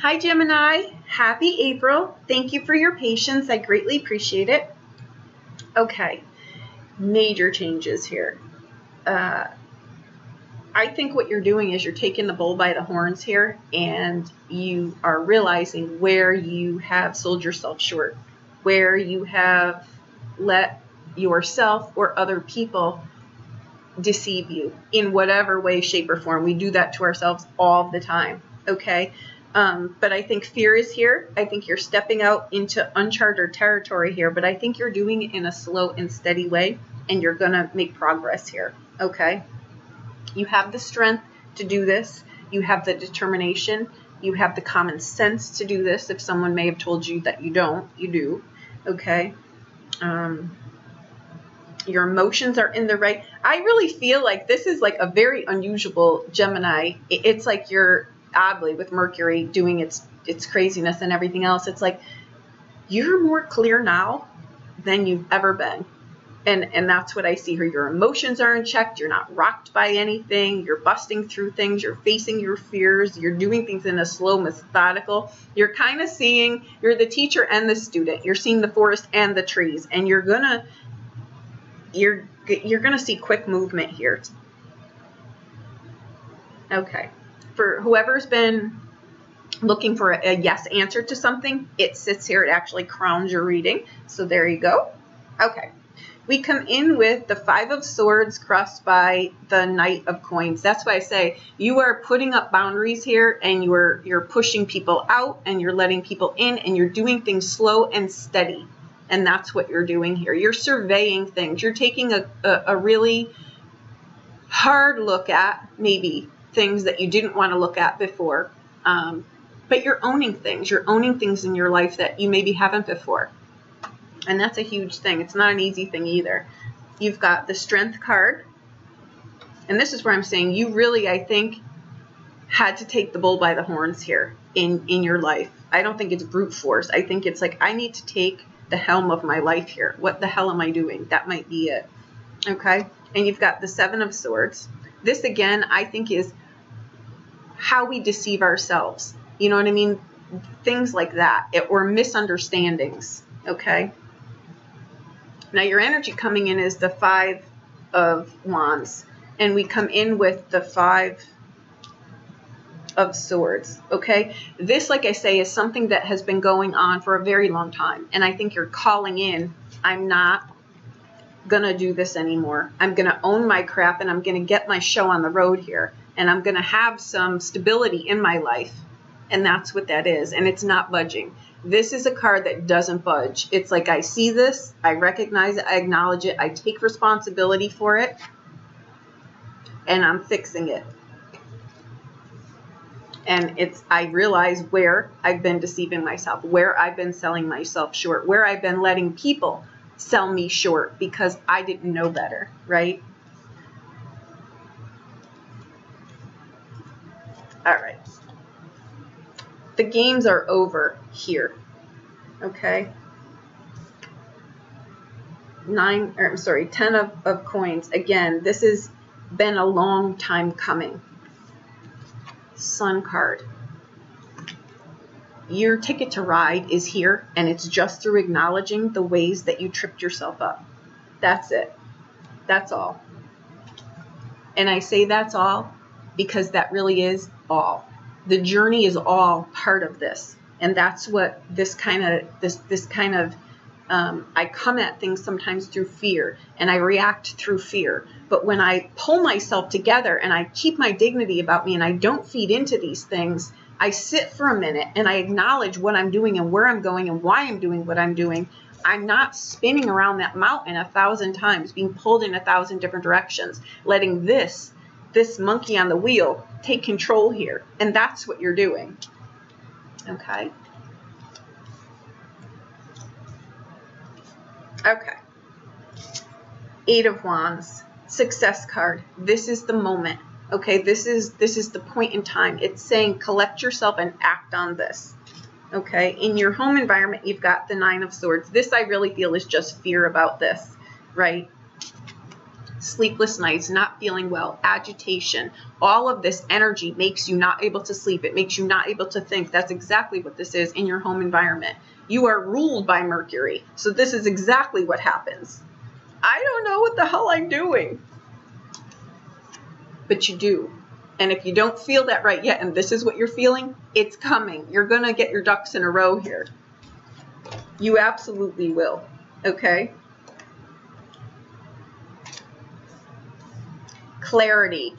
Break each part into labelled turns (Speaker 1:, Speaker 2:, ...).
Speaker 1: Hi, Gemini. Happy April. Thank you for your patience. I greatly appreciate it. Okay, major changes here. I think what you're doing is you're taking the bull by the horns here, and you are realizing where you have sold yourself short, where you have let yourself or other people deceive you in whatever way, shape, or form. We do that to ourselves all the time, okay? But I think fear is here. I think you're stepping out into uncharted territory here, but I think you're doing it in a slow and steady way, and you're going to make progress here, okay? You have the strength to do this. You have the determination. You have the common sense to do this. If someone may have told you that you don't, you do, okay? Your emotions are in the right. I really feel like this is like a very unusual Gemini. It's like you're oddly with Mercury doing its craziness and everything else. It's like you're more clear now than you've ever been. And that's what I see here. Your emotions are in check. You're not rocked by anything. You're busting through things. You're facing your fears. You're doing things in a slow, methodical. You're kind of seeing, you're the teacher and the student. You're seeing the forest and the trees. And you're gonna see quick movement here. Okay. For whoever's been looking for a yes answer to something, it sits here. It actually crowns your reading. So there you go. Okay. We come in with the Five of Swords crossed by the Knight of Coins. That's why I say you are putting up boundaries here, and you're pushing people out, and you're letting people in, and you're doing things slow and steady. And that's what you're doing here. You're surveying things. You're taking a really hard look at maybe things that you didn't want to look at before. But you're owning things. You're owning things in your life that you maybe haven't before. And that's a huge thing. It's not an easy thing either. You've got the Strength card. And this is where I'm saying you really, I think, had to take the bull by the horns here in your life. I don't think it's brute force. I think it's like, I need to take the helm of my life here. What the hell am I doing? That might be it. Okay? And you've got the Seven of Swords. This, again, I think is how we deceive ourselves. You know what I mean? Things like that. Or misunderstandings. Okay? Now, your energy coming in is the Five of Wands, and we come in with the Five of Swords, okay? This, like I say, is something that has been going on for a very long time, and I think you're calling in, I'm not going to do this anymore. I'm going to own my crap, and I'm going to get my show on the road here, and I'm going to have some stability in my life, and that's what that is, and it's not budging. This is a card that doesn't budge. It's like, I see this, I recognize it, I acknowledge it, I take responsibility for it, and I'm fixing it. And I realize where I've been deceiving myself, where I've been selling myself short, where I've been letting people sell me short because I didn't know better, right? All right. The games are over here, okay? 10 of coins. Again, this has been a long time coming. Sun card. Your ticket to ride is here, and it's just through acknowledging the ways that you tripped yourself up. That's it. That's all. And I say that's all because that really is all. The journey is all part of this, and that's what this kind of I come at things sometimes through fear, and I react through fear. But when I pull myself together and I keep my dignity about me and I don't feed into these things, I sit for a minute and I acknowledge what I'm doing and where I'm going and why I'm doing what I'm doing. I'm not spinning around that mountain 1,000 times, being pulled in 1,000 different directions, letting this monkey on the wheel take control here. And that's what you're doing. Okay? Okay. Eight of Wands. Success card. This is the moment. Okay? This is the point in time. It's saying collect yourself and act on this. Okay? In your home environment, you've got the Nine of Swords. This, I really feel, is just fear about this. Right? sleepless nights, not feeling well, agitation. All of this energy makes you not able to sleep. It makes you not able to think. That's exactly what this is in your home environment. You are ruled by Mercury. So this is exactly what happens. I don't know what the hell I'm doing. But you do. And if you don't feel that right yet, and this is what you're feeling, it's coming. You're going to get your ducks in a row here. You absolutely will. Okay? Clarity,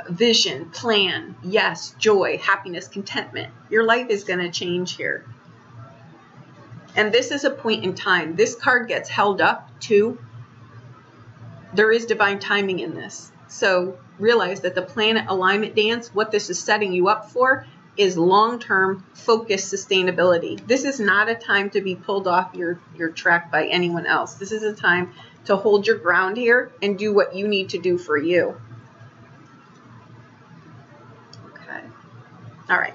Speaker 1: vision, plan, yes, joy, happiness, contentment. Your life is going to change here. And this is a point in time. This card gets held up too. There is divine timing in this. So realize that the planet alignment dance, what this is setting you up for, is long-term focused sustainability. This is not a time to be pulled off your track by anyone else. This is a time to hold your ground here and do what you need to do for you. Okay. All right.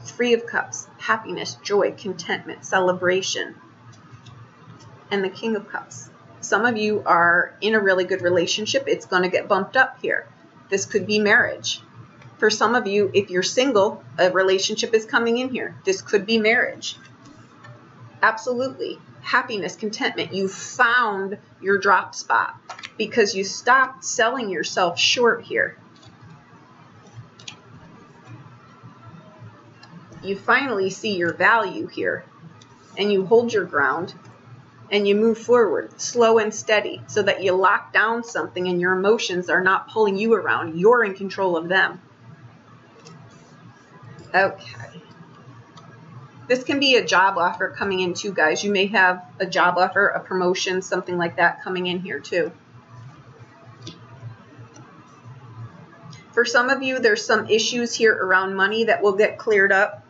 Speaker 1: Three of Cups, happiness, joy, contentment, celebration, and the King of Cups. Some of you are in a really good relationship. It's going to get bumped up here. This could be marriage. For some of you, if you're single, a relationship is coming in here. This could be marriage. Absolutely. Happiness, contentment. You found your drop spot because you stopped selling yourself short here. You finally see your value here, and you hold your ground, and you move forward slow and steady so that you lock down something and your emotions are not pulling you around. You're in control of them. Okay. This can be a job offer coming in too, guys. You may have a job offer, a promotion, something like that coming in here too. For some of you, there's some issues here around money that will get cleared up.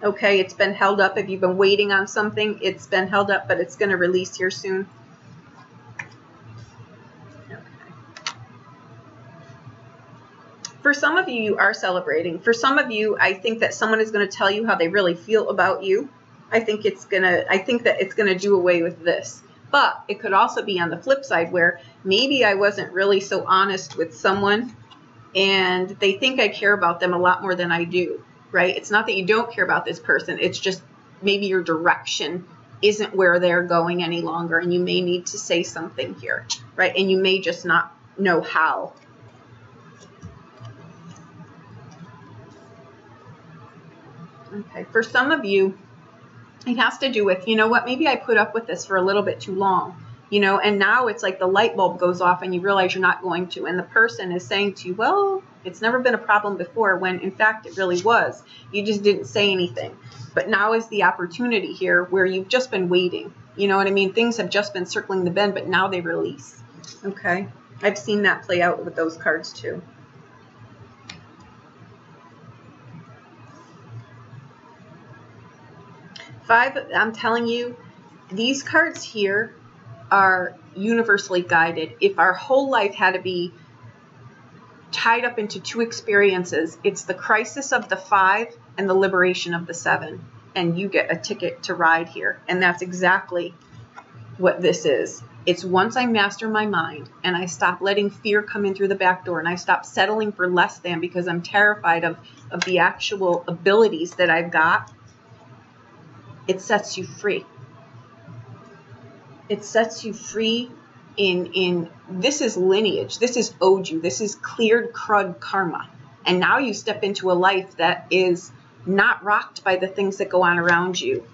Speaker 1: Okay, it's been held up. If you've been waiting on something, it's been held up, but it's going to release here soon. Okay. For some of you, you are celebrating. For some of you, I think that someone is going to tell you how they really feel about you. I think that it's going to do away with this. But it could also be on the flip side where maybe I wasn't really so honest with someone and they think I care about them a lot more than I do. Right? It's not that you don't care about this person. It's just maybe your direction isn't where they're going any longer, and you may need to say something here, right? And you may just not know how. Okay, for some of you, it has to do with, you know what, maybe I put up with this for a little bit too long, you know, and now it's like the light bulb goes off and you realize you're not going to, and the person is saying to you, well, it's never been a problem before, when in fact it really was. You just didn't say anything. But now is the opportunity here where you've just been waiting. You know what I mean? Things have just been circling the bend, but now they release. Okay? I've seen that play out with those cards too. Five, I'm telling you, these cards here are universally guided. If our whole life had to be tied up into two experiences, it's the crisis of the 5 and the liberation of the 7, and you get a ticket to ride here. And that's exactly what this is. It's once I master my mind and I stop letting fear come in through the back door, and I stop settling for less than because I'm terrified of the actual abilities that I've got, it sets you free. It sets you free in this is lineage, this is Oju, this is cleared crud karma. And now you step into a life that is not rocked by the things that go on around you.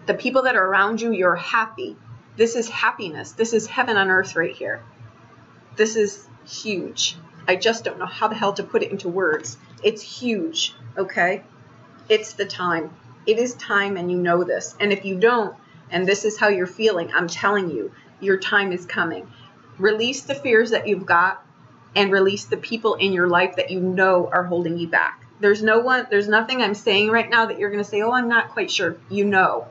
Speaker 1: The people that are around you, you're happy. This is happiness. This is heaven on earth right here. This is huge. I just don't know how the hell to put it into words. It's huge, okay? It's the time. It is time, and you know this. And if you don't, and this is how you're feeling, I'm telling you, your time is coming. Release the fears that you've got and release the people in your life that you know are holding you back. There's nothing I'm saying right now that you're going to say, oh, I'm not quite sure. You know.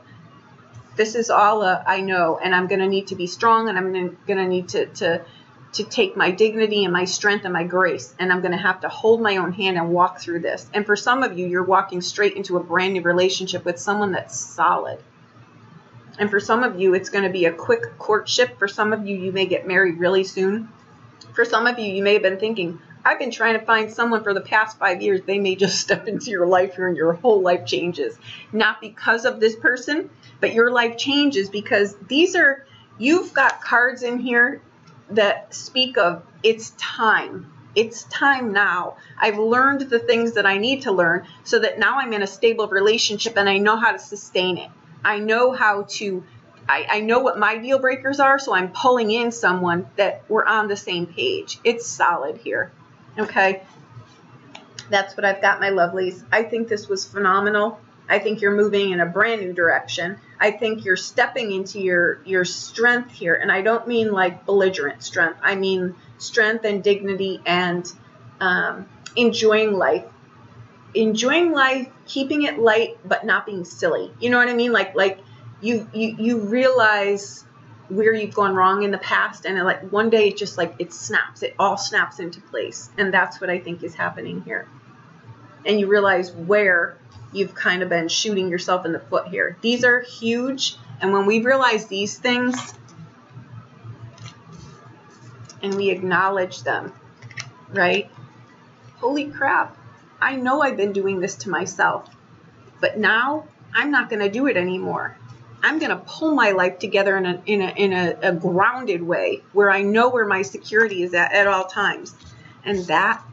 Speaker 1: This is all I know, and I'm going to need to be strong, and I'm going to need to take my dignity and my strength and my grace, and I'm going to have to hold my own hand and walk through this. And for some of you, you're walking straight into a brand new relationship with someone that's solid. And for some of you, it's going to be a quick courtship. For some of you, you may get married really soon. For some of you, you may have been thinking, I've been trying to find someone for the past 5 years. They may just step into your life here and your whole life changes. Not because of this person, but your life changes because you've got cards in here that speak of it's time. It's time now. I've learned the things that I need to learn so that now I'm in a stable relationship and I know how to sustain it. I know how to, I know what my deal breakers are, so I'm pulling in someone that we're on the same page. It's solid here. Okay? That's what I've got, my lovelies. I think this was phenomenal. I think you're moving in a brand new direction. I think you're stepping into your strength here. And I don't mean like belligerent strength. I mean strength and dignity and enjoying life. Enjoying life, keeping it light, but not being silly. You know what I mean? Like you realize where you've gone wrong in the past, and like one day it just like it snaps. It all snaps into place. And that's what I think is happening here. And you realize where you've kind of been shooting yourself in the foot here. These are huge. And when we realize these things and we acknowledge them, right? Holy crap. I know I've been doing this to myself, but now I'm not going to do it anymore. I'm going to pull my life together in a grounded way where I know where my security is at all times. And that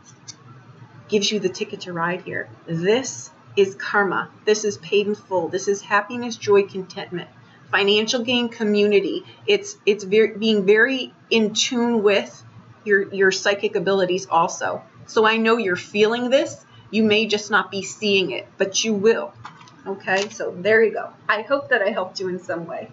Speaker 1: gives you the ticket to ride here. This is karma. This is paid in full. This is happiness, joy, contentment, financial gain, community. It's being very in tune with your psychic abilities also. So I know you're feeling this. You may just not be seeing it, but you will. Okay, so there you go. I hope that I helped you in some way.